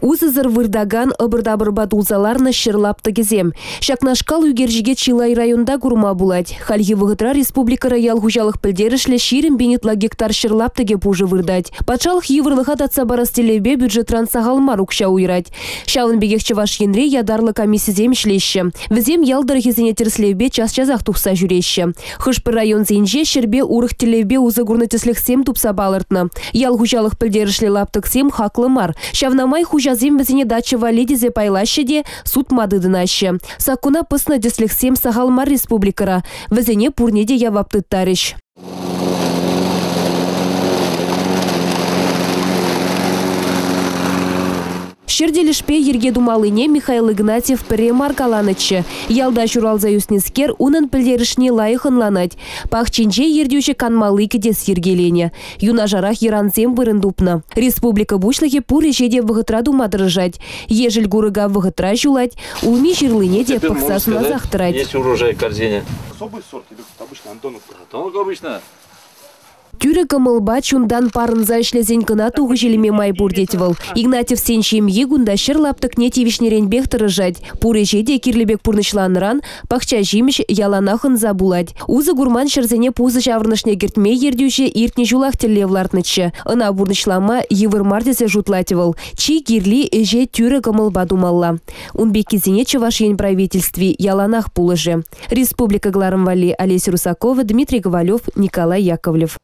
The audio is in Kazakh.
Узызыр вырдаган ыбырда-бырбат улзаларны шырлапты кезем. Шакнашкал үгержиге Чилай районда гурма булать. Хальги вғытра республика раял хужалық пілдерішлі ширим бенетла гектар шырлаптыге пужы вырдать. Патшалық еврлыға татса барастелебе бюджетран сағалмар укша уйрать. Шавын бегек чываш енре ядарлы комиссизем шлеші. Візем ялдыр хезене терслебе час-чазақ тухса жүреші. Хышпыр район зенже шербе урых телебе узы гурнатеслексем тупса балыртны. Ял хужалық пілдерішлі лаптықсем хақлы мар. Шавнамай хужазем візене дачы валедезе пайлашы де суд мадыдынашы. Сакуна пысна деслексем сағалмар республикара. Візене пурнеде явапты тарыш. Шерделишпе ерге думалыне Михаил Игнатьев піре маркаланычы. Ялда журалза юснескер унын пілдерішне лайықынланать. Пахчинже ердеуші канмалы кедес ергелене. Юна жарах еранзем вырындупна. Республика бушлығы пуре жеде вғытра думадырыжать. Ежел гурыга вғытра жулать, улми жирлыне де пықсасына зақтырать. Есть урожай в корзине. Особый сорт или обычно Антоновка? Антоновка обычно. Тюре кымылба чундан парынза ішлезен кына туғы желеме май бурдетівіл. Игнатьев сеншем егунда шырлаптық нетевишнерен бехтырыжать. Пуре жеде кирлебек пурнышланыран, пахча жиміш яланахын забулать. Узы гурман шырзене пузы жаврнышне гертме ердюше иртне жулах телевлартнычы. Ына бурнышлама евыр мардесе жутлатывыл. Чи кирли эже тюре кымылба думалла. Унбек кезене чываш ен правительстве яланах пулыжы. Республика Гларымвали, Олеся Русакова, Дмитрий Ковалев, Николай Яковлев.